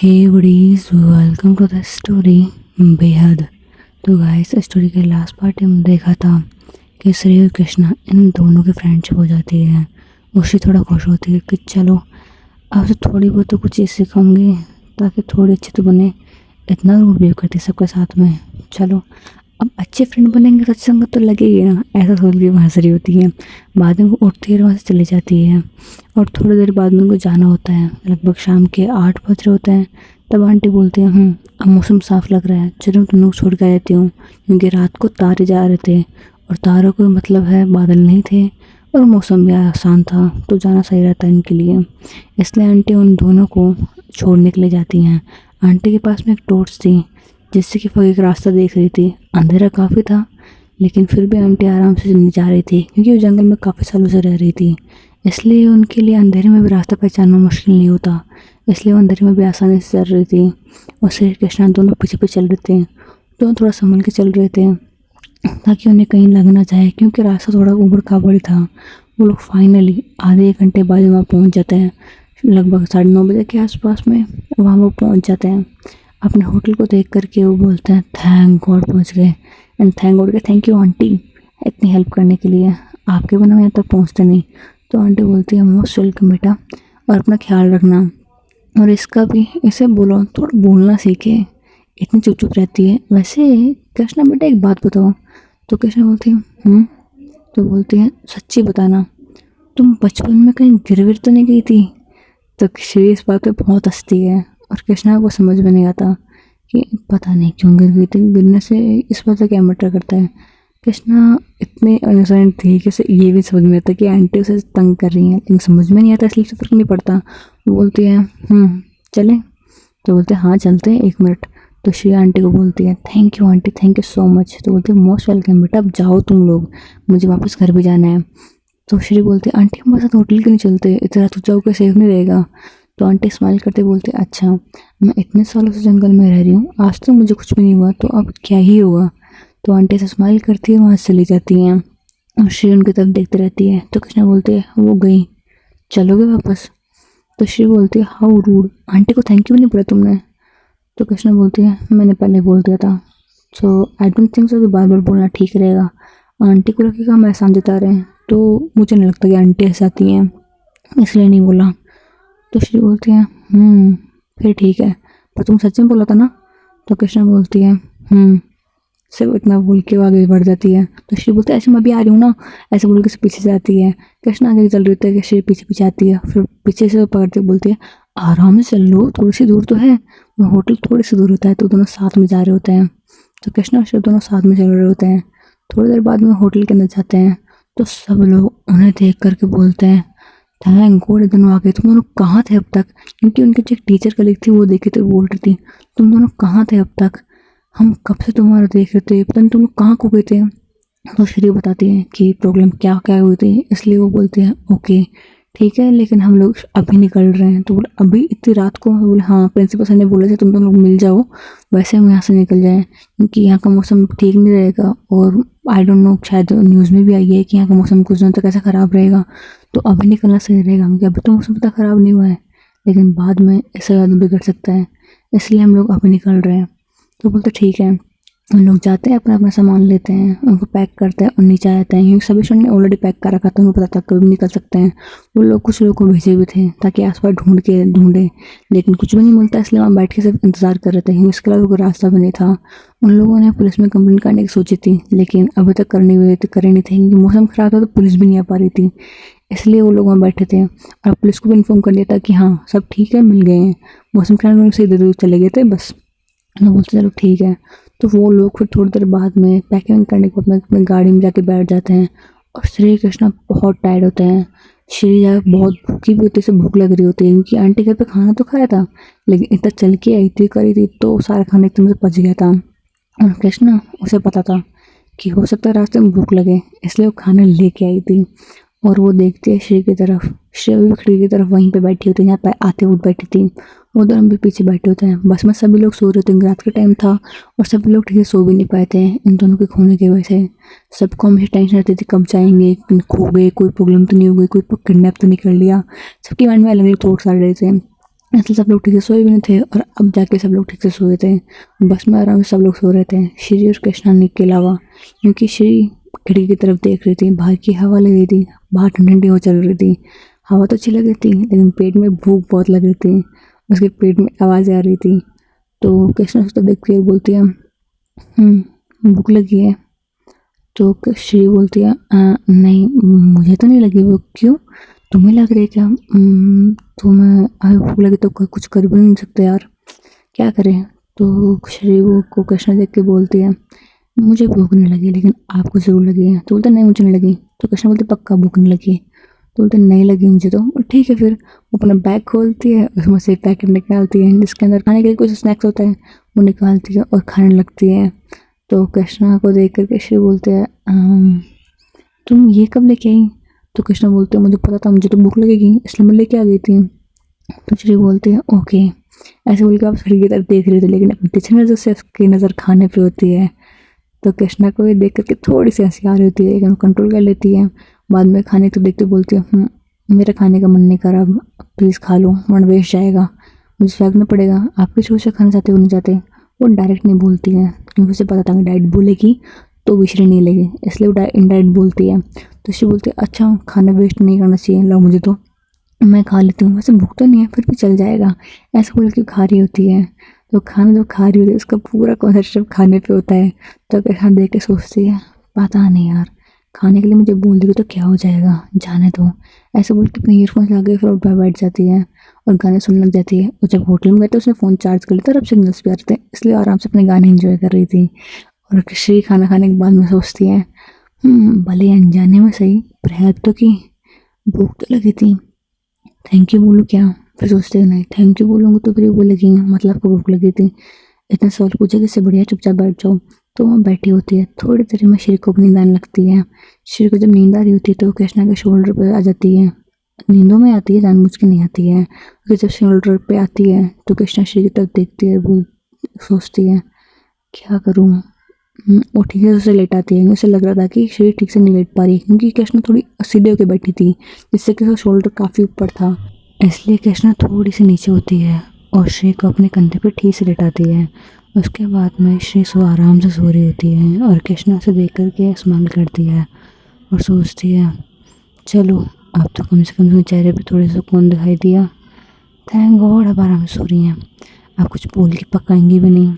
Hey buddies, welcome to the story बेहद। तो guys, story के लास्ट पार्ट में देखा था कि श्री और कृष्णा इन दोनों की फ्रेंडशिप हो जाती है। उसी थोड़ा खुश होती है कि चलो अब तो थोड़ी बहुत तो कुछ चीज़ सिखाऊंगी ताकि थोड़ी अच्छी तो बने। इतना रूड बिहेव करती है सबके साथ में। चलो अब अच्छे फ्रेंड बनेंगे तो अच्छी संगत तो लगेगी ना, ऐसा सोच के वहाँ हंस रही होती है। बाद में वो उठती है और वहाँ से चली जाती है। और थोड़ी देर बाद में उनको जाना होता है, लगभग शाम के 8 बज रहे होते हैं। तब आंटी बोलती है अब मौसम साफ लग रहा है, चलो तुम लोग छोड़ के आ जाती हूँ, क्योंकि रात को तारे जा रहे थे और तारों का मतलब है बादल नहीं थे और मौसम भी आसान था, तो जाना सही रहता है इनके लिए। इसलिए आंटी उन दोनों को छोड़ने के लिए जाती हैं। आंटी के पास में एक टॉर्च थी जिससे कि वो एक रास्ता देख रही थी। अंधेरा काफ़ी था लेकिन फिर भी आंटी आराम से जा रही थी, क्योंकि वो जंगल में काफ़ी सालों से रह रही थी। इसलिए उनके लिए अंधेरे में भी रास्ता पहचानना मुश्किल नहीं होता, इसलिए वो अंधेरे में भी आसानी से चल रही थी। और श्री कृष्णा दोनों पीछे पीछे चल रहे थे। दोनों थोड़ा संभल के चल रहे थे ताकि उन्हें कहीं लग ना जाए, क्योंकि रास्ता थोड़ा ऊबड़ खाबड़ था। वो लोग फाइनली आधे एक घंटे बाद वहाँ पहुँच जाते हैं। लगभग 9:30 बजे के आसपास में वहाँ वो पहुँच जाते हैं। अपने होटल को देख करके वो बोलते हैं थैंक गॉड पहुँच गए, एंड थैंक गॉड के थैंक यू आंटी इतनी हेल्प करने के लिए, आपके बिना मैं यहाँ तक पहुँचते नहीं। तो आंटी बोलती है मोस्ट वेलकम बेटा, और अपना ख्याल रखना, और इसका भी इसे बोलो थोड़ा बोलना सीखे, इतनी चुप चुप रहती है। वैसे कृष्णा बेटा एक बात बताओ। तो कृष्णा बोलती है तो बोलती है सच्ची बताना, तुम बचपन में कहीं गिर विर तो नहीं गई थी। तो श्री इस बात पे बहुत हंसती है और कृष्णा को समझ में नहीं आता कि पता नहीं क्यों गिर गई थी। गिरने से इस बात का क्या मैटर करता है। कृष्णा इतने इनोसेंट थी कि उसे ये भी समझ में आता कि आंटी उसे तंग कर रही हैं, लेकिन समझ में नहीं आता, इसलिए उसे फर्क नहीं पड़ता। वो बोलती है चलें। तो बोलते हैं हाँ चलते हैं, 1 मिनट। तो श्री आंटी को बोलती है thank you aunty, thank you so much. तो बोलते हैं मोस्ट वेलकम बेटा, अब जाओ तुम लोग, मुझे वापस घर भी जाना है। तो श्री बोलते हैं आंटी हमारे साथ होटल क्यों नहीं चलते, इतना तो जाओगे सेफ नहीं रहेगा। तो आंटी स्माइल करते बोलते अच्छा, मैं इतने सालों से जंगल में रह रही हूँ, आज तक मुझे कुछ भी नहीं हुआ, तो अब क्या ही होगा। तो आंटी से स्माइल करती है, वहाँ से चली जाती हैं और श्री उनकी तरफ देखती रहती है। तो कृष्णा बोलते हैं वो गई, चलोगे वापस। तो श्री बोलती है हाउ रूड, आंटी को थैंक यू भी नहीं बोला तुमने। तो कृष्णा बोलती है मैंने पहले बोल दिया था, सो आई डोंट थिंक सो कि बार बार बोलना ठीक रहेगा। आंटी को लगेगा हम एहसान जता रहे हैं, तो मुझे नहीं लगता कि आंटी हंसाती हैं, इसलिए नहीं बोला। तो श्री बोलती है फिर ठीक है, पर तुम सच में बोला था ना। तो कृष्णा बोलती है सिर्फ इतना बोल के वो आगे बढ़ जाती है। तो श्री बोलती है ऐसे मैं अभी आ रही हूँ ना, ऐसे बोल के से पीछे से आती है। कृष्णा आगे चल रही है कि श्री पीछे पीछे आती है, फिर पीछे से पकड़ते बोलती है आराम से चल लो, थोड़ी सी दूर तो है, वो होटल थोड़ी सी दूर होता है। तो दोनों साथ में जा रहे होते हैं। तो कृष्णा और श्री दोनों साथ में चल रहे होते हैं। थोड़ी देर बाद में होटल के अंदर जाते हैं तो सब लोग उन्हें देख करके बोलते हैं थैंक गॉड दोनों आ गए, तुम दोनों कहाँ थे अब तक। क्योंकि उनके जो एक टीचर कलीग थी वो देखे तो बोल रही थी तुम दोनों कहाँ थे अब तक, हम कब से तुम्हारा देख रहे थे, पता नहीं तुम लोग कहाँ खो गए थे। तो श्री बताती है कि प्रॉब्लम क्या क्या हुई थी, इसलिए वो बोलते हैं ओके ठीक है, लेकिन हम लोग अभी निकल रहे हैं। तो बोले अभी इतनी रात को। बोले हाँ प्रिंसिपल सर ने बोला था तुम दोनों लोग मिल जाओ, वैसे हम यहाँ से निकल जाएं, क्योंकि यहाँ का मौसम ठीक नहीं रहेगा, और आई डोंट नो शायद न्यूज़ में भी आई है कि यहाँ का मौसम कुछ दिनों तक ऐसा ख़राब रहेगा, तो अभी निकलना सही रहेगा, क्योंकि अभी तो मौसम इतना ख़राब नहीं हुआ है, लेकिन बाद में इससे ज़्यादा बिगड़ सकता है, इसलिए हम लोग अभी निकल रहे हैं। तो बोलते ठीक है। उन लोग जाते हैं, अपना अपना सामान लेते हैं, उनको पैक करते हैं और नीचे आते हैं, क्योंकि सभी स्टूडेंट ने ऑलरेडी पैक कर रखा था, उनको पता था कभी निकल सकते हैं। वो लोग कुछ लोगों को भेजे हुए थे ताकि आसपास ढूंढे, लेकिन कुछ भी नहीं मिलता, इसलिए वहाँ बैठ के सिर्फ इंतज़ार कर रहे थे, क्योंकि इसके अलावा कोई रास्ता भी नहीं था। उन लोगों ने पुलिस में कंप्लेंट करने की सोची थी, लेकिन अभी तक करे नहीं थे, क्योंकि मौसम ख़राब था तो पुलिस भी नहीं आ पा रही थी, इसलिए वो लोग वहाँ बैठे थे। और पुलिस को भी इन्फॉर्म कर दिया था कि हाँ सब ठीक है, मिल गए हैं, मौसम ख़राब होने से इधर उधर चले गए थे बस। तो बोलते चलो ठीक है। तो वो लोग फिर थोड़ी देर बाद में पैकिंग करने के बाद अपनी गाड़ी में जाके बैठ जाते हैं, और श्री कृष्णा बहुत टायर्ड होते हैं। श्री बहुत भूखी भी होती है, भूख लग रही होती है, क्योंकि आंटी घर पे खाना तो खाया था, लेकिन इतना चल के आई थी करी थी तो सारा खाना एकदम से पच गया था। और कृष्णा उसे पता था कि हो सकता है रास्ते में भूख लगे, इसलिए वो खाना लेके आई थी। और वो देखती है श्री की तरफ, श्री भी खिड़की की तरफ वहीं पे बैठी होती है, यहाँ पे आते हुए बैठी थी। वो दोनों भी पीछे बैठे होते हैं। बस में सभी लोग सो रहे थे, रात का टाइम था और सभी लोग ठीक से सो भी नहीं पाए थे इन दोनों के खोने की वजह से। सबको हमेशा टेंशन रहती थी कब जाएंगे, खो गए, कोई प्रॉब्लम तो नहीं हो गई, कोई किडनैप तो नहीं कर लिया, सबके माइंड में अलग अलग थॉट्स आ रहे थे। असल सब लोग ठीक से सोए भी नहीं थे और अब जाके सब लोग ठीक से सोए थे। बस में आराम से सब लोग सो रहे थे, श्री और कृष्णा के अलावा, क्योंकि श्री खिड़की की तरफ देख रही थी, बाहर की हवा लग रही थी, बाहर ठंडी ठंडी हवा चल रही थी। हवा तो अच्छी लग रही थी लेकिन पेट में भूख बहुत लग रही थी, उसके पेट में आवाज़ें आ रही थी। तो कृष्णा उसको देखती है और बोलती है भूख लगी है। तो श्री बोलती है नहीं मुझे तो नहीं लगी वो, क्यों तुम्हें लग रही है क्या? तो मैं अभी भूख लगी तो कुछ कर भी नहीं सकते यार, क्या करें? तो श्री वो को कृष्णा देख के बोलती है मुझे भूख नहीं लगी लेकिन आपको ज़रूर लगी है। तो बोलते नहीं मुझे नहीं लगी। तो कृष्णा बोलते पक्का भूख नहीं लगी? तो बोलते नहीं लगी मुझे तो ठीक है। फिर वो अपना बैग खोलती है, उसमें से पैकेट निकालती है जिसके अंदर खाने के लिए कुछ स्नैक्स होता है, वो निकालती है और खाने लगती है। तो कृष्णा को देख कर श्री बोलते हैं तुम ये कब लेके आई? तो कृष्णा बोलते हैं मुझे पता था, मुझे तो भूख लगेगी इसलिए मैं लेके आ गई थी। तो श्री बोलते हैं ओके। ऐसे बोल के आप खिड़की की तरफ देख रहे थे लेकिन अपनी पीछे नज़र से उसकी नज़र खाने पे होती है। तो कृष्णा को ये देख करके थोड़ी सी हंसी आ रही होती है लेकिन वो कंट्रोल कर लेती है। बाद में खाने तो देखते बोलती है मेरा खाने का मन नहीं कर रहा, प्लीज़ खा लो वरना वेस्ट जाएगा, मुझे फेंकना पड़ेगा। आप किस से खाना चाहते हो नहीं चाहते? वो डायरेक्ट नहीं बोलती है क्योंकि उसे पता था कि डायरेक्ट बोलेगी तो विश्री नहीं लगी, इसलिए वो इनडायरेक्ट बोलती है। तो उससे बोलती है अच्छा खाना वेस्ट नहीं करना चाहिए, लो मुझे तो मैं खा लेती हूँ, वैसे भूख तो नहीं है फिर भी चल जाएगा, ऐसा बोल के खा रही होती है। तो खाना जब खा रही होती है उसका पूरा कॉन्सेंट्रेट खाने पे होता है। तो कैसा देख के सोचती है पता नहीं यार, खाने के लिए मुझे बोल देगी तो क्या हो जाएगा, जाने दो। ऐसे बोल के अपने ईयरफोन्स लगा के फिर उठ बैठ जाती है और गाने सुनने लग जाती है। और जब होटल में गए तो उसने फ़ोन चार्ज कर लिया था और अब सिग्नल्स भी आ रहे थे, इसलिए आराम से अपने गाने एंजॉय कर रही थी। और श्री खाना खाने के बाद में सोचती है भले अनजाने में सही पर हेल्प तो की, भूख तो लगी थी, थैंक यू बोलूँ क्या? फिर सोचते हैं नहीं थैंक यू बोलूँगी तो फिर वो लगेंगे मतलब को भूख लगी थी, इतना सवाल पूछेगा इससे बढ़िया चुपचाप बैठ जाओ। तो वहाँ बैठी होती है, थोड़ी देर में श्री को भी नींद आने लगती है। श्री को जब नींद आ रही होती है तो कृष्णा के शोल्डर पर आ जाती है, नींदों में आती है जानबूझ के नहीं आती है, क्योंकि जब शोल्डर पे आती है तो कृष्णा श्री की तरफ देखती है, बोल सोचती है क्या करूँ। वो ठीक से उसे लेट आती है, उसे लग रहा था कि श्री ठीक से नहीं लेट पा रही क्योंकि कृष्णा थोड़ी सीधे होकर बैठी थी जिससे कि उसका शोल्डर काफ़ी ऊपर था, इसलिए कृष्णा थोड़ी सी नीचे होती है और श्री को अपने कंधे पर ठीक से लेटाती है। उसके बाद में श्री आराम से सो रही होती है और कृष्णा से देख करके स्माइल करती है और सोचती है चलो अब तो कम से कम चेहरे पे थोड़ी सुकून दिखाई दिया, थैंक गॉड अब आराम से सो रही हैं, अब कुछ बोल के पकाएंगी भी नहीं।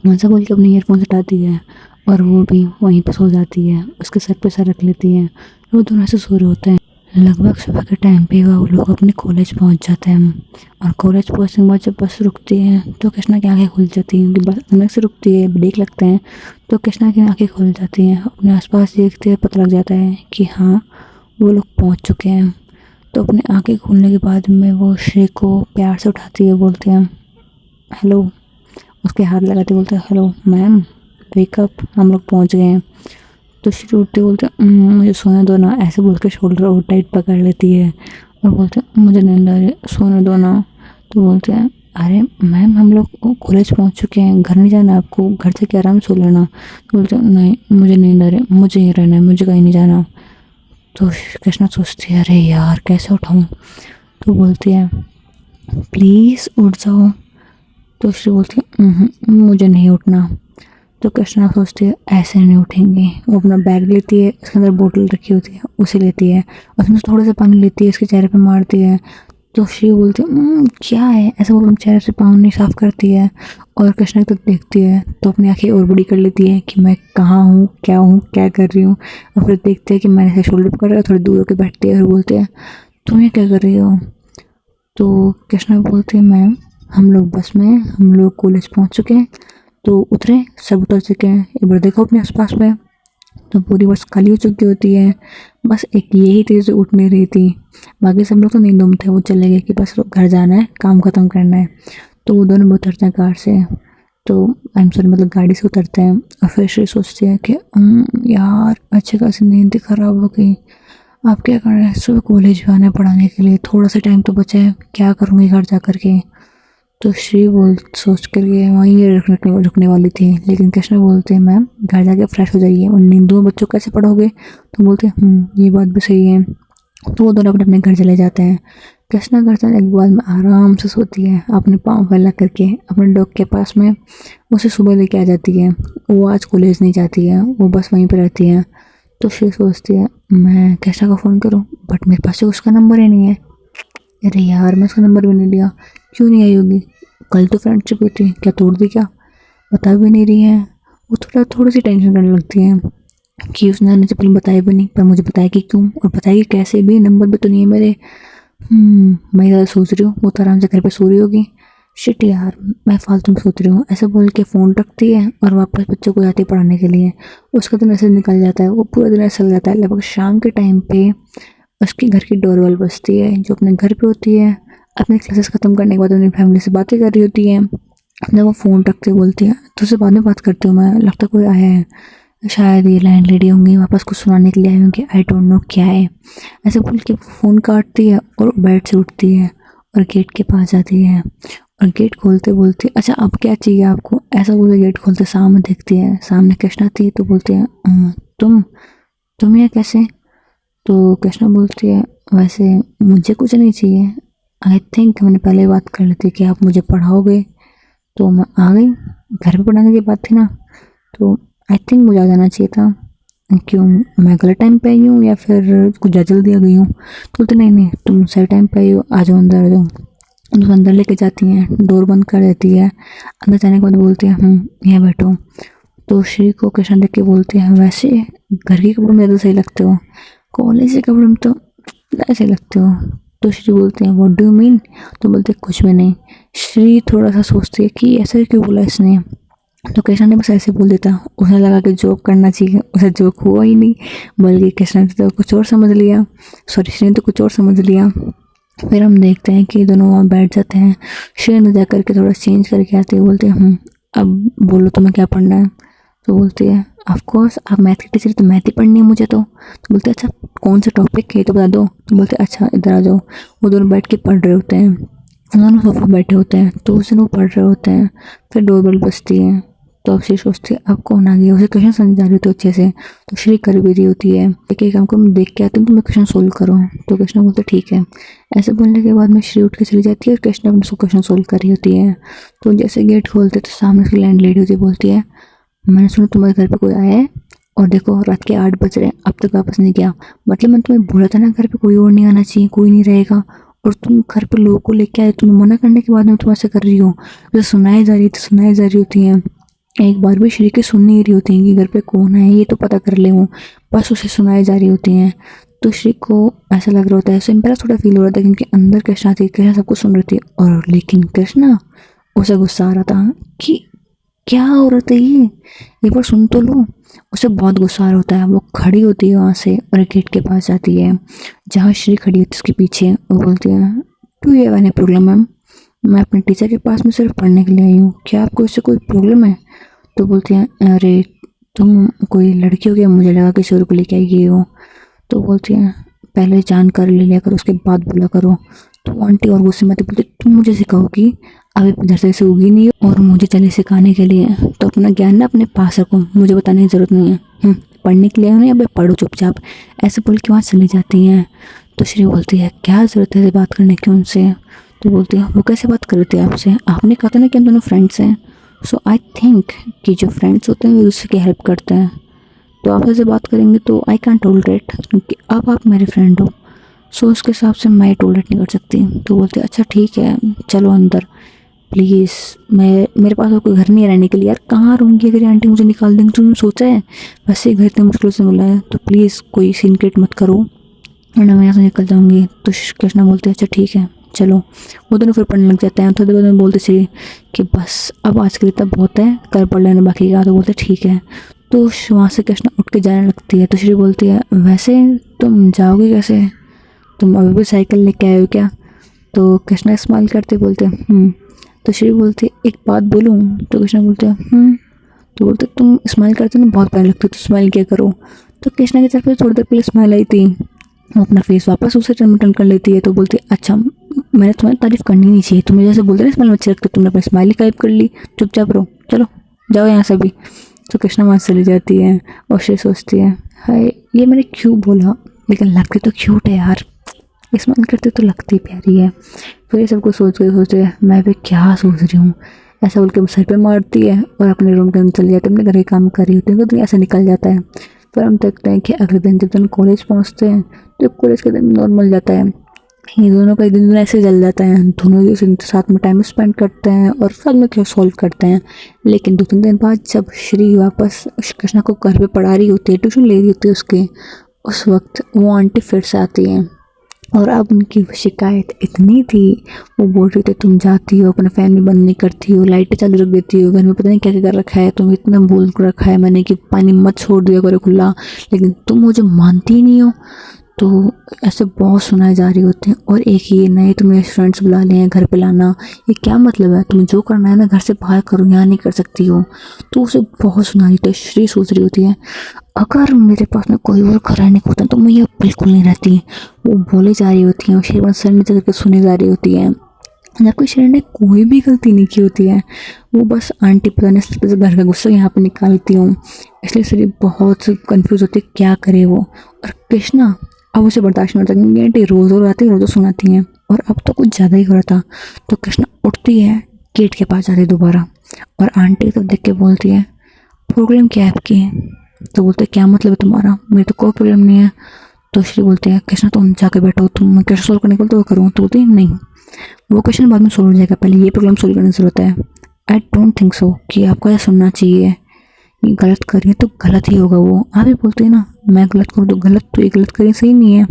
ऐसा बोल के अपने ईयरफोन हटाती है और वो भी वहीं पर सो जाती है, उसके सर पे सर रख लेती है। वो दोनों ऐसे सो रहे होते हैं। लगभग सुबह के टाइम पे वो लोग अपने कॉलेज पहुंच जाते हैं और कॉलेज पहुंचने के बाद जब बस रुकती है तो कृष्णा की आंखें खुल जाती हैं, क्योंकि बस अचानक से रुकती है, ब्रेक लगते हैं तो कृष्णा की आंखें खुल जाती हैं। अपने आसपास देखते हुए पता लग जाता है कि हाँ वो लोग पहुंच चुके हैं। तो अपने आंखें खोलने के बाद में वो श्री को प्यार से उठाती है, बोलते हैं हेलो, उसके हाथ लगाते बोलते हैं हेलो मैम वेकअप, हम लोग पहुँच गए हैं। तो श्री उठते बोलते मुझे सोने दो ना, ऐसे बोल के शोल्डर और टाइट पकड़ लेती है और बोलते मुझे नींद आ रही है सोने दो ना। तो बोलते हैं अरे मैम हम लोग कॉलेज पहुंच चुके हैं, घर नहीं जाना आपको, घर से क्या आराम सो लेना। तो बोलते नहीं मुझे नींद आ रही, मुझे यहीं रहना है, मुझे कहीं नहीं जाना। तो कृष्णा सोचती है अरे यार कैसे उठाऊँ। तो बोलती है प्लीज़ उठ जाओ। तो श्री बोलती है मुझे नहीं उठना। तो कृष्णा सोचती है ऐसे नहीं उठेंगे। वो अपना बैग लेती है, उसके अंदर बोतल रखी होती है उसे लेती है, उसमें से थोड़ा सा पानी लेती है, उसके चेहरे पे मारती है। तो श्री बोलती है क्या है, ऐसा बोल चेहरे से पानी साफ करती है और कृष्णा की तरफ देखती है तो अपनी आंखें और बड़ी कर लेती है कि मैं कहाँ हूँ, क्या कर रही हूँ। और फिर देखते हैं कि मैंने ऐसे शोल्डर पकड़ रहा, थोड़ी दूर होकर बैठती है और बोलते हैं तुम ये क्या कर रही हो। तो कृष्णा बोलते हैं मैम हम लोग बस में, हम लोग कॉलेज पहुँच चुके हैं, तो उतरे सब उतर चुके हैं, एक बार देखो अपने आसपास में। तो पूरी बस खाली हो चुकी होती है, बस एक यही थी जो उठ नहीं रही थी, बाकी सब लोग तो नींदों में थे, वो चले गए कि बस घर जाना है, काम ख़त्म करना है। तो वो दोनों उतरते हैं कार से, तो आई एम सॉरी मतलब गाड़ी से उतरते हैं और फिर श्री सोचती है कि यार अच्छे खासी नींद खराब हो गई, आप क्या कर रहे हैं, सुबह कॉलेज भी आना है पढ़ाने के लिए, थोड़ा सा टाइम तो बचा है, क्या करूँगी घर जा कर के। तो श्री सोच कर के वहीं रुकने वाली थी, लेकिन कृष्णा बोलते हैं मैम घर जाके फ्रेश हो जाइए और नींदों बच्चों को कैसे पढ़ोगे। तो बोलते हैं ये बात भी सही है। तो वो दोनों अपने अपने घर चले जाते हैं। कृष्णा घर जाने के बाद में आराम से सोती है अपने पाँव फैला करके अपने डॉग के पास में। उसे सुबह लेके आ जाती है। वो आज कॉलेज नहीं जाती है, वो बस वहीं पे रहती है। तो श्री सोचती है मैं कृष्णा को फ़ोन करूं, बट मेरे पास तो उसका नंबर ही नहीं है। अरे यार, मैं उसका नंबर भी नहीं लिया, क्यों नहीं आई होगी? कल तो फ्रेंडशिप हुई थी, क्या तोड़ दी क्या? बता भी नहीं रही है। वो थोड़ी सी टेंशन करने लगती है कि उसने आने से पहले बताया भी नहीं, पर मुझे बताएगी क्यों और बताएगी कैसे भी? नंबर भी तो नहीं है मेरे। मैं ज़्यादा सोच रही हूँ, वो तो आराम से घर पे सो रही होगी। शिट यार, मैं फालतू में सोच रही हूँ। ऐसे बोल के फ़ोन रखती है और वापस बच्चों को जाती है पढ़ाने के लिए। उसका दिन ऐसे निकल जाता है, वो पूरा दिन ऐसे चल जाता है। लगभग शाम के टाइम पे उसके घर की डोरबेल बजती है, जो अपने घर पे होती है। अपने क्लासेस ख़त्म करने के बाद अपनी फैमिली से बातें कर रही होती है। अपने वो फ़ोन रखते बोलती है तुझसे बाद में बात करती हूँ, मैं लगता कोई आया है, शायद ये लैंड लेडी होंगी, वापस कुछ सुनाने के लिए आई होंगी, आई डोंट नो क्या है। ऐसे बोल के फ़ोन काटती है और बेड से उठती है और गेट के पास जाती है और गेट खोलते बोलती है अच्छा अब क्या चाहिए आपको? ऐसा बोले गेट खोलते सामने देखती है, सामने कृष्णा थी। तो बोलती है तुम यहाँ कैसे? तो कृष्णा बोलती है वैसे मुझे कुछ नहीं चाहिए, आई थिंक मैंने पहले बात कर ली थी कि आप मुझे पढ़ाओगे, तो मैं आ गई। घर पे पढ़ाने की बात थी ना, तो आई थिंक मुझे आ जाना चाहिए था। क्यों, मैं गलत टाइम पे आई हूँ या फिर कुछ ज़्यादा जल्दी आ गई हूँ? तो बोलते नहीं नहीं, तुम सही टाइम पे आई हो, आ जाओ अंदर आ जाओ। तो अंदर लेके जाती हैं, डोर बंद कर देती है। अंदर जाने के बाद बोलती है यहाँ बैठो। तो श्री को कृष्ण देख के बोलते हैं वैसे घर के कपड़ों में ज़्यादा सही लगते हो, कॉलेज के कपड़ों में तो ऐसे लगते हो। तो श्री बोलते हैं व्हाट डू यू मीन? तो बोलते कुछ भी नहीं। श्री थोड़ा सा सोचती है कि ऐसा क्यों बोला इसने। तो कृष्णा ने बस ऐसे बोल देता, उसे लगा कि जोक करना चाहिए, उसे जोक हुआ ही नहीं, बल्कि कृष्णा ने तो कुछ और समझ लिया, सॉरी श्री ने तो कुछ और समझ लिया। फिर हम देखते हैं कि दोनों वहाँ बैठ जाते हैं। श्री ने जा करके थोड़ा चेंज करके आते हैं, बोलते हैं अब बोलो तुम्हें क्या पढ़ना है? तो बोलती है ऑफ कोर्स आप मैथ की टीचर, तो मैथ ही पढ़नी है मुझे। तो बोलते अच्छा कौन सा टॉपिक है तो बता दो। तो बोलते अच्छा इधर आ जाओ। वो दोनों बैठ के पढ़ रहे होते हैं, दोनों सोफा बैठे होते हैं, तो उस दिन वो पढ़ रहे होते हैं। फिर डोरबेल बजती है। तो अब श्री सोचती है अब कौन आ गया, उसे क्वेश्चन समझा रही होती अच्छे से। तो श्री कर भी रही होती है कि काम को मैं देख के आती हूँ, तुम्हें क्वेश्चन सोल्व करो। तो कृष्णा बोलते ठीक है। ऐसे बोलने के बाद में श्री उठ के चली जाती है और कृष्णा अपने क्वेश्चन सोल्व कर रही होती है। तो जैसे गेट खोलते तो सामने उसकी लैंड लेडी होती बोलती है मैंने सुना तुम्हारे घर पे कोई आया है और देखो रात के 8 बज रहे हैं अब तक वापस नहीं गया। मतलब मैं तुम्हें बोला था ना घर पे कोई और नहीं आना चाहिए, कोई नहीं रहेगा, और तुम घर पे लोगों को लेके आए। तुम्हें मना करने के बाद में तुम ऐसे कर रही हो। जो सुनाई जा रही थी सुनाई जा रही होती हैं, एक बार भी श्री की सुन नहीं रही होती हैं कि घर पे कौन है ये तो पता कर ले वो, बस उसे सुनाई जा रही होती हैं। तो श्री को ऐसा लग रहा होता है, ऐसे एम्बेरस थोड़ा फील हो रहा था क्योंकि अंदर कृष्णा थी, कृष्णा सब कुछ सुन रही थी, और लेकिन कृष्णा उसे गुस्सा आ रहा था कि क्या हो रहा था ये, एक बार सुन तो लो। उसे बहुत गुस्सा आ रहा होता है। वो खड़ी होती है वहाँ से और गेट के पास जाती है जहाँ श्री खड़ी होती है उसके पीछे। वो बोलती है टू ये वाले प्रॉब्लम मैम, मैं अपने टीचर के पास में सिर्फ पढ़ने के लिए आई हूँ, क्या आपको इससे कोई प्रॉब्लम है? तो बोलती है अरे तुम कोई लड़की हो गया, मुझे लगा किसी और को लेके आई गई हो। तो बोलती है पहले जानकारी ले लिया करो उसके बाद बोला करो। तो आंटी और गुस्से में तो बोलती तुम मुझे सिखाओगी, अभी इधर से ऐसे उगी नहीं और मुझे चले सिखाने के लिए, तो अपना ज्ञान ना अपने पास रखो, मुझे बताने की ज़रूरत नहीं है। पढ़ने के लिए ना अब पढ़ो चुपचाप। ऐसे बोल के वहाँ चली जाती हैं। तो श्री बोलती है क्या ज़रूरत है बात करने की उनसे? तो बोलती है वो कैसे बात कर रहे थे आपसे, आपने कहा था ना कि हम दोनों फ्रेंड्स हैं। सो आई थिंक कि जो फ्रेंड्स होते हैं वो दूसरे की हेल्प करते हैं, तो आप ऐसे बात करेंगे तो आई कैन टॉलरेट, क्योंकि अब आप मेरे फ्रेंड हो, सो उसके हिसाब से मैं टॉलरेट नहीं कर सकती। तो बोलते अच्छा ठीक है चलो अंदर प्लीज़, मैं मेरे पास और कोई घर नहीं है रहने के लिए। यार कहाँ रहूँगी अगर आंटी मुझे निकाल देंगे? तुमने सोचा है? वैसे घर इतने मुश्किल से मिला है, तो प्लीज़ कोई सीन क्रिएट मत करो वरना मैं यहाँ से निकल जाऊँगी। तो कृष्णा बोलते हैं अच्छा ठीक है चलो। वो दोनों फिर पढ़ने लग जाते हैं। थोड़ी देर बाद में बोलते श्री कि बस अब आज के लिए तब बहुत है, कल पढ़ लेना बाकी का। तो बोलते ठीक है। तो वहाँ से कृष्णा उठ के जाने लगती है। तो श्री बोलती है वैसे तुम जाओगे कैसे, तुम अभी भी साइकिल लेके आए हो क्या? तो कृष्णा स्माइल करते बोलते तो श्री बोलते एक बात बोलूँ? तो कृष्णा बोलते तो बोलते तुम स्माइल करते ना बहुत प्यारी लगती, तो स्माइल क्या करो। तो कृष्णा की तरफ से थोड़ी देर पहले स्माइल आई थी, वो अपना फेस वापस उसे टर्न कर लेती है। तो बोलती अच्छा मैंने तुम्हारी तारीफ करनी नहीं चाहिए, तुम्हें जैसे बोलते ना स्माइल अच्छी लगती है, तुमने अपनी स्माइल गायब कर ली, चुपचाप रहो, चलो जाओ यहाँ से भी। तो कृष्णा वहाँ चली जाती है और श्री सोचती है हाय ये मैंने क्यों बोला, लेकिन लगती तो क्यूट है यार, स्माइल करती तो लगती प्यारी है। फिर ये सब कुछ सोचते मैं भी क्या सोच रही हूँ, ऐसा बोल के सर पे मारती है और अपने रूम के अंदर चली जाती है, अपने घर के काम कर रही होती है, तो ऐसा निकल जाता है। फिर हम देखते हैं कि अगले दिन जब कॉलेज पहुँचते हैं तो कॉलेज का दिन नॉर्मल जाता है। ये दोनों का एक दिन ऐसे जल जाता है, दोनों एक दूसरे के साथ में टाइम स्पेंड करते हैं और साथ में क्या सॉल्व करते हैं। लेकिन 2-3 दिन बाद जब श्री वापस कृष्णा को घर पे पढ़ा रही होती है, ट्यूशन ले रही होती है उसके, उस वक्त वो आंटी फिर से आती है और अब उनकी शिकायत इतनी थी, वो बोल रही थी तुम जाती हो अपना फैन भी बंद नहीं करती हो, लाइटें चालू रख देती हो, घर में पता नहीं क्या क्या कर रखा है, तुम इतना बोल कर रखा है मैंने कि पानी मत छोड़ दिया करो खुला, लेकिन तुम मुझे मानती ही नहीं हो। तो ऐसे बहुत सुनाए जा रही होती हैं। और एक ये नए तुम रेस्टोरेंट्स बुला लिए हैं घर पे लाना, ये क्या मतलब है, तुम्हें जो करना है ना घर से बाहर करो, यहाँ नहीं कर सकती हो। तो उसे बहुत सुना रही थी। श्री सोच रही होती है अगर मेरे पास में कोई और घर नहीं होता तो मैं ये बिल्कुल नहीं रहती। वो बोले जा रही होती है और श्रीमान सर नीचे करके सुने जा रही होती है, जबकि श्री ने कोई भी गलती नहीं की होती है। वो बस आंटी पता नहीं घर का गुस्सा यहाँ पे निकालती हूँ, इसलिए श्री बहुत कंफ्यूज होती है क्या करे वो। और कृष्णा अब उसे बर्दाश्त नहीं होता क्योंकि आंटी रोज़ रोज आती है, रोज़ सुनाती हैं और अब तो कुछ ज़्यादा ही हो रहा था। तो कृष्णा उठती है, गेट के पास जाती है दोबारा और आंटी तब देख के बोलती है प्रॉब्लम क्या है आपकी। तो बोलते क्या मतलब है तुम्हारा, मेरे तो कोई प्रॉब्लम नहीं है। तो श्री बोलते हैं कृष्णा तुम जाके बैठो, तुम क्वेश्चन सोल्व करने को तो करूँ। तो बोलती है नहीं, वो क्वेश्चन बाद में सोल्व हो जाएगा, पहले ये प्रॉब्लम सोल्व करने की ज़रूरत है। आई डोंट थिंक सो कि आपको यह सुनना चाहिए, ये गलत करिए तो गलत ही होगा। वो आप ही बोलते हैं ना मैं गलत करूँ तो गलत, तो ये गलत करिए सही नहीं है।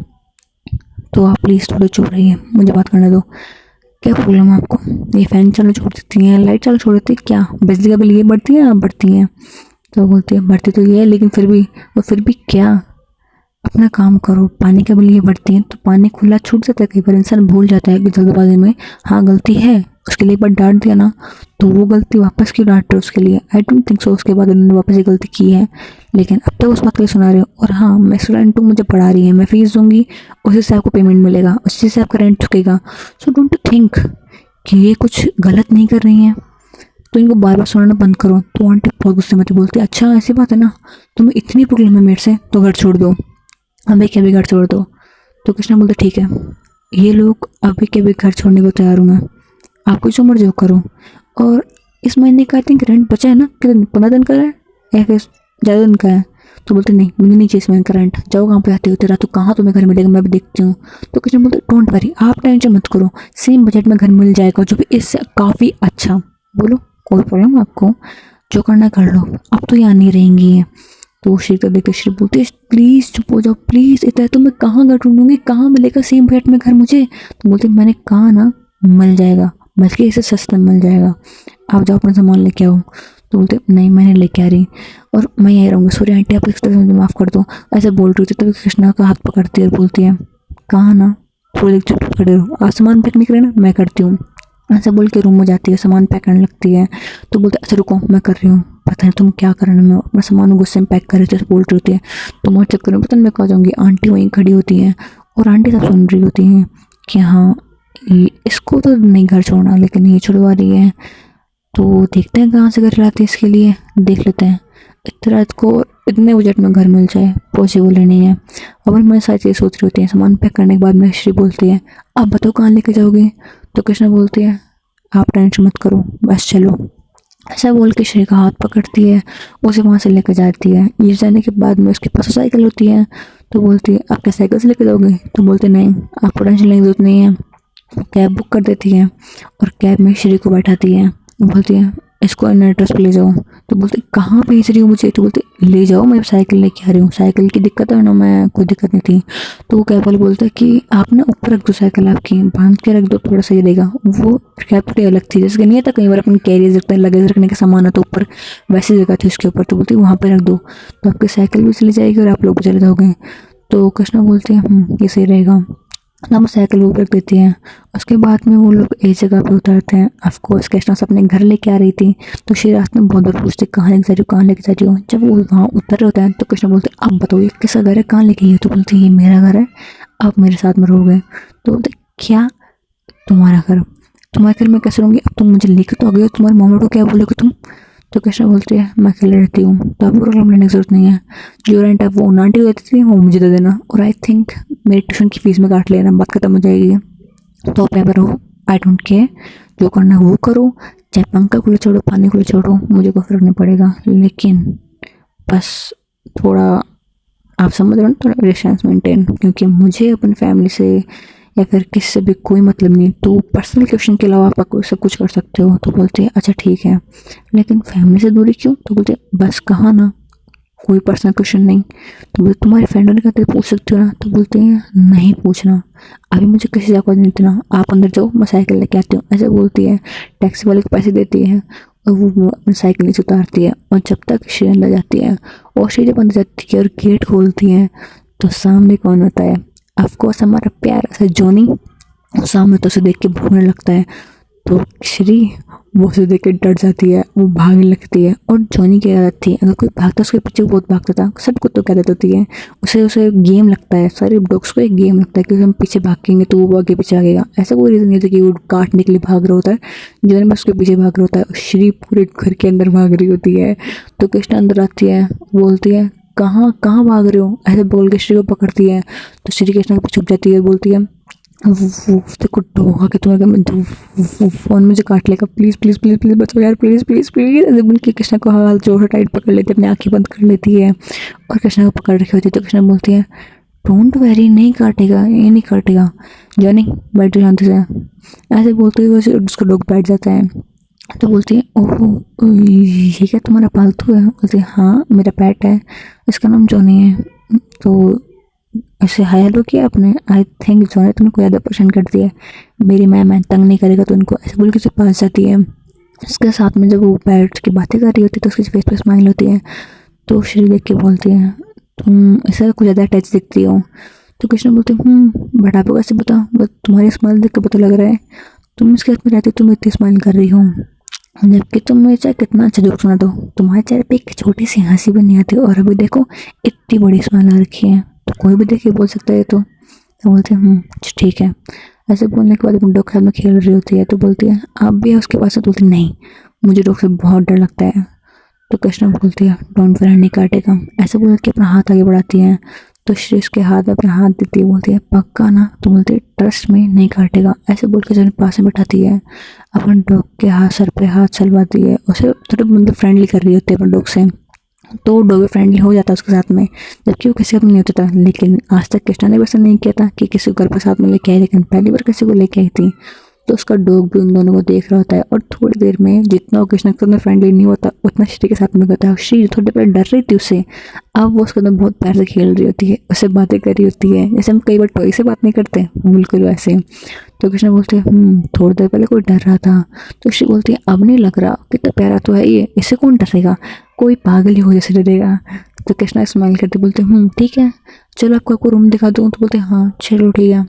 तो आप प्लीज़ थोड़ा चुप रहिए, मुझे बात करने दो। क्या प्रॉब्लम है आपको, ये फ़ैन चालू छोड़ देती हैं, लाइट चालू छोड़ देती है, क्या बिजली का बिल ये बढ़ती है आप बढ़ती हैं। तो बोलती है बढ़ती तो ये है लेकिन फिर भी क्या, अपना काम करो, पानी का बिल ये बढ़ती है तो पानी खुला छूट जाता है, कई बार इंसान भूल जाता है कि जल्दबाजी में हाँ गलती है, उसके लिए एक बार डांट दिया ना तो वो गलती वापस क्यों डांट रहे उसके लिए। आई डोंट थिंक सो उसके बाद उन्होंने वापस ये गलती की है, लेकिन अब तक उस बात के लिए सुना रहे हो। और हाँ मैं स्टूडेंट हूँ, मुझे पढ़ा रही है, मैं फीस दूंगी, उसी से आपको पेमेंट मिलेगा, उसी से आपका रेंट चुकेगा। सो डोंट यू थिंक कि ये कुछ गलत नहीं कर रही हैं, तो इनको बार बार सुनाना बंद करो। तो आंटी बहुत गुस्से में थी, बोलती अच्छा ऐसी बात है ना, तुम्हें इतनी प्रॉब्लम है मेरे से तो घर छोड़ दो, अभी के अभी घर छोड़ दो। तो कृष्णा बोलते ठीक है, ये लोग अभी के अभी घर छोड़ने को तैयार हूँ मैं, आपको जो मर्जी हो करो। और इस महीने का आई थिंक रेंट बचा है ना, कितने 15 दिन का है या फिर ज़्यादा दिन का है। तो बोलते नहीं मुझे नहीं चाहिए इस महीने का रेंट, जाओ कहाँ पे आते हो, तेरा तो कहाँ तुम्हें घर मिलेगा मैं भी देखती हूँ। तो कृष्णा बोलते डोंट वरी, आप टेंशन मत करो, सेम बजट में घर मिल जाएगा जो भी इससे काफ़ी अच्छा। बोलो कोई प्रॉब्लम आपको, जो करना कर लो, अब तो यहाँ नहीं रहेंगी। तो श्री को देखकर श्री बोलती है प्लीज़ चुप हो जाओ प्लीज़, इतना तो मैं कहाँ घर ढूंढूंगी, कहाँ मिलेगा सेम बजट में घर मुझे। तो बोलते मैंने कहा ना मिल जाएगा, बल्कि इसे सस्ते में मिल जाएगा, आप जाओ अपना सामान लेके आओ। तो बोलते नहीं मैं नहीं लेके आ रही और मैं यहीं रहूँगी, सॉरी आंटी आप इस तरह से मुझे माफ़ कर दो, ऐसे बोल रही थी। तभी कृष्णा का हाथ पकड़ती है और बोलती है कहा ना थोड़ी देर चुप खड़े रहो, आप सामान पैक नहीं करें ना मैं करती हूँ। ऐसे बोल के रूम में जाती है, सामान पैक करने लगती है। तो बोलते अच्छा रुको मैं कर रही हूँ, पता नहीं तुम क्या करना, मैं अपना सामान गुस्से में पैक कर रही थी, बोल रही होती है तुम और चक्कर में पता नहीं मैं कहाँ जाऊँगी। आंटी वहीं खड़ी होती हैं और आंटी सब सुन रही होती हैं कि हाँ इसको तो नहीं घर छोड़ना लेकिन ये छुड़वा रही है। तो देखते हैं कहाँ से घर लाते हैं, इसके लिए देख लेते हैं। इतनी रात को इतने बजट में घर मिल जाए पॉसिबल ही नहीं है। अब मैं सारी चीज़ सोच रही होती है, सामान पैक करने के बाद में श्री बोलती है आप बताओ कहाँ लेके जाओगे। तो कृष्णा बोलती है आप टेंशन मत करो बस चलो। ऐसा बोल के श्री का हाथ पकड़ती है, उसे वहाँ से लेकर जाती है। ये जाने के बाद में उसके पास साइकिल होती है। तो बोलती है आप क्या साइकिल से लेकर जाओगे। तो बोलते नहीं आपको टेंशन लेने की जरूरत नहीं है। कैब बुक कर देती है और कैब में श्री को बैठाती है। बोलती है इसको इन एड्रेस पे ले जाओ। तो बोलते कहाँ भेज रही हूँ मुझे। तो बोलते ले जाओ मैं साइकिल लेके आ रही हूँ, साइकिल की दिक्कत है ना, मैं कोई दिक्कत नहीं थी। तो वो कैब वाले बोलते हैं कि आप ना ऊपर रख दो साइकिल, आपकी बांध के रख दो थोड़ा सही रहेगा। वो कैब थोड़ी अलग थी, जैसे कि नहीं आता कई बार अपन कैरियर रखते हैं लगेज रखने का सामान है तो ऊपर वैसी जगह थी उसके ऊपर। तो बोलती वहाँ पर रख दो तो आपकी साइकिल भी चली जाएगी और आप लोग भी चले जाओगे। तो कृष्णा बोलते हैं ये सही रहेगा। ना वो साइकिल वो रख देती हैं। उसके बाद में वो लोग एक जगह पे उतरते हैं। ऑफकोर्स कृष्णा से अपने घर लेके आ रही थी तो श्री रास्ते में बहुत बार पूछते कहाँ लेके जा रही हो कहाँ लेके जा रही हो। जब वो वहाँ उतर रहे होते हैं तो कृष्णा बोलते अब बताओ ये किसका घर है, कहाँ लेके गई हो। तो बोलती ये मेरा घर है, आप मेरे साथ में रहोगे। तो बोलते क्या तुम्हारा घर, तुम्हारे घर में कैसे रहूँगी, अब तुम मुझे लेकर तो आ गई हो, तुम्हारे मामा को क्या बोलोगे तुम। तो कृष्णा बोलती है मैं अकेले रहती हूँ तो आपको रूम लेने की जरूरत नहीं है, जो रेंट है वो आंटी देती थी वो मुझे दे देना, और आई थिंक मेरी ट्यूशन की फीस में काट लेना, बात खत्म हो जाएगी। तो अपने पर रहो, आई डोंट केयर, जो करना है वो करो, चाहे पंखा खुले छोड़ो पानी खुले छोड़ो, मुझे कोई फर्क नहीं पड़ेगा, लेकिन बस थोड़ा आप समझ रहे हो ना, थोड़ा डिस्टेंस मेंटेन, क्योंकि मुझे अपनी फैमिली से या फिर किसी से भी कोई मतलब नहीं। तो पर्सनल क्वेश्चन के अलावा आप सब कुछ कर सकते हो। तो बोलते हैं अच्छा ठीक है, लेकिन फैमिली से दूरी क्यों? तो बोलते हैं बस कहा ना, कोई पर्सनल क्वेश्चन नहीं। तो बोलते तुम्हारे फ्रेंडों ने कहते पूछ सकते हो ना? तो बोलते हैं नहीं पूछना, अभी मुझे किसी जगह नहीं देना, आप अंदर जाओ मैं साइकिल लेके आती हूँ, ऐसे बोलती है। टैक्सी वाले को पैसे देती है और वो अपनी साइकिल नीचे उतारती है, और जब तक श्री अंदर जाती है और श्री जब अंदर जाती है और गेट खोलती है तो सामने कौन होता है? ऑफकोर्स हमारा प्यारा सा जॉनी। सामने तो उसे देख के भूखने लगता है, तो श्री वो उसे देख के डर जाती है, वो भागने लगती है। और जॉनी की आदत थी, अगर कोई भागता उसके पीछे बहुत भागता था, सब कुत्तों की आदत होती है, उसे उसे गेम लगता है, सारे डॉग्स को एक गेम लगता है कि हम पीछे भागेंगे तो वो आगे पीछे भागेगा। ऐसा कोई रीज़न नहीं था कि वो काटने के लिए भाग रहा होता है, जॉनी बस उसके पीछे भाग रहा होता है, और श्री पूरे घर के अंदर भाग रही होती है। तो कृष्णा अंदर आती है, बोलती है कहाँ कहाँ भाग रहे हो, ऐसे बोल के श्री को पकड़ती है। तो श्री कृष्णा के पीछे छुप जाती है, बोलती है देखो ढोगा के तुम्हें फोन मुझे काट लेगा, प्लीज़ प्लीज़ प्लीज़ प्लीज़ बचाओ यार, प्लीज़ प्लीज़ प्लीज़। ऐसे बोल के कृष्णा को हाथ जोड़ टाइट पकड़ लेती है, अपनी आंखें बंद कर लेती है और कृष्णा को पकड़ रखी होती है। तो कृष्णा बोलती है डोंट वेरी, नहीं काटेगा, ये नहीं काटेगा, जॉनी बैठ जाओ शांति से, ऐसे बोलते हुए उसका डॉग बैठ जाता है। तो बोलती है ओहो ये क्या तुम्हारा पालतू है? बोलती है हाँ मेरा पेट है, इसका नाम जॉनी है। तो ऐसे हायर लो किया आपने, आई थिंक जॉनी तुमने कोई ज़्यादा पसंद कर दिया है, मेरी मैं तंग नहीं करेगा तो इनको, ऐसे बोल के उसे पास जाती है। उसके साथ में जब वो बैठ के बातें कर रही होती है तो उसके फेस पे स्माइल होती है। तो श्री देख के बोलती है तुम ऐसा कुछ ज़्यादा अटैच दिखती हो। तो कृष्ण बोलते बट आपको कैसे पता? बस तुम्हारी स्माइल देख के पता लग रहा है, तुम इसके हाथ में रहती तुम इतनी स्माइल कर रही हो, जबकि तुम मुझे चाहे कितना अच्छा जोक सुना दो, तुम्हारे चेहरे पे एक छोटी सी हंसी भी नहीं आती, और अभी देखो इतनी बड़ी स्माइल आ रखी है। तो कोई भी देख के बोल सकता है। तो बोलते हैं ठीक है। ऐसे बोलने के बाद अपने डॉग साथ में खेल रही होती है। तो बोलती है आप भी है उसके पास? तो बोलती नहीं, मुझे डॉग से बहुत डर लगता है। तो कृष्णा बोलती है डोंट वरी नहीं काटेगा, ऐसे बोल के अपना हाथ आगे बढ़ाती है। तो श्री उसके हाथ में अपना हाथ देती है, बोलती है पक्का ना? तो बोलती है ट्रस्ट में नहीं काटेगा, ऐसे बोल के अपने पास में बैठाती है, अपन डॉग के हाथ सर पे हाथ चलवाती है, उसे थोड़ा मतलब फ्रेंडली कर रही होती है अपन डॉग से। तो डॉग फ्रेंडली हो जाता है उसके साथ में, जबकि वो किसी का नहीं होता था। लेकिन आज तक कृष्णा ने वैसा नहीं किया था कि किसी को घर पर साथ में लेके आए, लेकिन पहली बार किसी को लेके आई थी। तो उसका डॉग भी उन दोनों को देख रहा होता है, और थोड़ी देर में जितना वो कृष्णा के साथ फ्रेंडली नहीं होता उतना श्री के साथ में होता है। श्री थोड़ी देर डर रही थी उससे, अब वो उसके अंदर बहुत प्यार से खेल रही होती है, उससे बातें कर रही होती है, जैसे हम कई बार टॉय से बात नहीं करते, बिल्कुल वैसे। तो कृष्णा बोलते हैं थोड़ी देर पहले कोई डर रहा था। तो श्री बोलती है अब नहीं लग रहा, कितना प्यारा तो है ये, इससे कौन डरेगा, कोई पागल ही हो जैसे डरेगा। तो कृष्णा स्माइल करते बोलते ठीक है चलो आपको रूम दिखा दूँ? तो बोलते हाँ चलो ठीक है।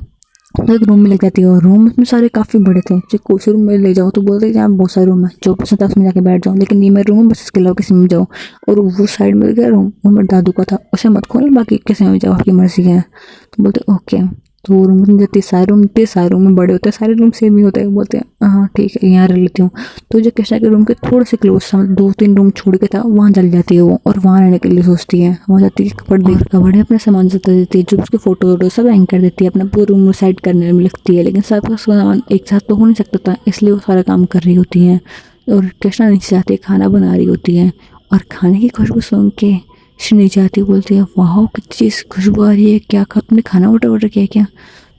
तो एक रूम में लग जाती है, और रूम में सारे काफ़ी बड़े थे, जो कोई रूम में ले जाओ तो बोलते हैं यहाँ बहुत सारे रूम है, जो पसंद था उसमें जाके बैठ जाओ, लेकिन ये मेरा रूम है बस इसके अलावा किसी में जाओ। और वो साइड में गया रूम, वो मेरे दादू का था, उसे मत खोलना, बाकी किसी में जाओ आपकी मर्जी है। तो बोलते ओके। तो वो रूम जाती है, सारे रूम में बड़े होते हैं, सारे रूम सेम ही होते हैं। बोलते हैं हाँ ठीक है यहाँ रह लेती हूँ। तो जो कृष्णा के रूम के थोड़े से क्लोज था, 2-3 रूम छोड़ के था, वहाँ चली जाती है वो, और वहाँ रहने के लिए सोचती है। वहाँ जाती है कपड़े अपने सामान से देती है, जो उसके फोटो वोटो सब हैंग कर देती है, अपना पूरा रूम साइड करने में लगती है। लेकिन सबका सामान एक साथ तो हो नहीं सकता था, इसलिए वो सारा काम कर रही होती है। और कृष्णा नीचे जाती है, खाना बना रही होती है, और खाने की खुशबू सुन के श्री नीचे आती बोलती है वाह कितनी चीज़ खुशबू आ रही है, क्या तुमने खाना ऑर्डर किया क्या?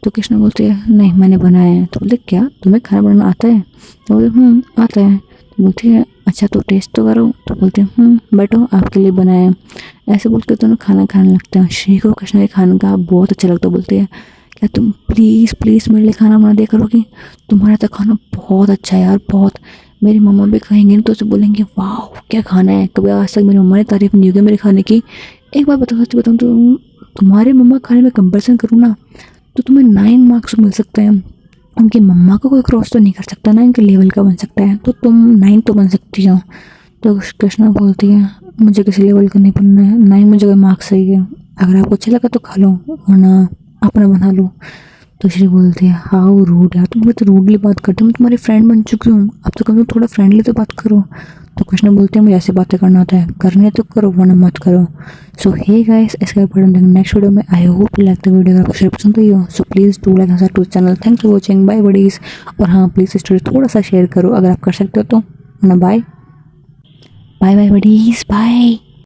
तो कृष्णा बोलते हैं नहीं मैंने बनाया है। तो बोलते क्या तुम्हें खाना बनाना आता है? तो बोलते आता है। तो बोलती है अच्छा तो टेस्ट तो करो। तो बोलते हैं बैठो आपके लिए बनाया है। ऐसे बोल के दोनों खाना खाने लगते हैं। श्री को कृष्णा के खाने का बहुत अच्छा लगता है। बोलते हैं क्या तुम प्लीज़ प्लीज़ मेरे लिए खाना बना दिया करोगी? तुम्हारा तो खाना बहुत अच्छा है यार, बहुत। मेरी मम्मा भी खाएंगे तो उसे बोलेंगे वाह क्या खाना है, कभी आज तक मेरी मम्मा ने तारीफ नहीं होगी मेरे खाने की। एक बार बताओ सच बताऊँ तो तुम्हारे मम्मा खाने में कंपेरिजन करूँ ना तो तुम्हें 9 मार्क्स मिल सकते हैं। उनकी मम्मा को कोई क्रॉस तो नहीं कर सकता ना, इनके लेवल का बन सकता है, तो तुम 9 तो बन सकती हो। तो कृष्णा बोलती है मुझे किसी लेवल का नहीं बनना है, 9 मुझे कोई मार्क्स सही है, अगर आपको अच्छा लगा तो खा लो वरना अपना बना लो। तो श्री बोलती है हाउ रूड यार, तुम बहुत रूडली बात करते हो, मैं तुम्हारी फ्रेंड बन चुकी हूँ, अब तो कभी थोड़ा फ्रेंडली तो बात करो। तो कृष्ण बोलते हैं मुझे ऐसे बातें करना होता है, करनी है तो करो वरना मत करो। सो हे गाइस, इसके बाद नेक्स्ट वीडियो में। I hope you like the video. अगर आपको पसंद आई हो सो प्लीज़ डू लाइक हमारा to channel. Thanks for watching, bye buddies. और हाँ प्लीज़ स्टोरी थोड़ा सा शेयर करो अगर आप कर सकते हो तो। Bye bye bye buddies, bye.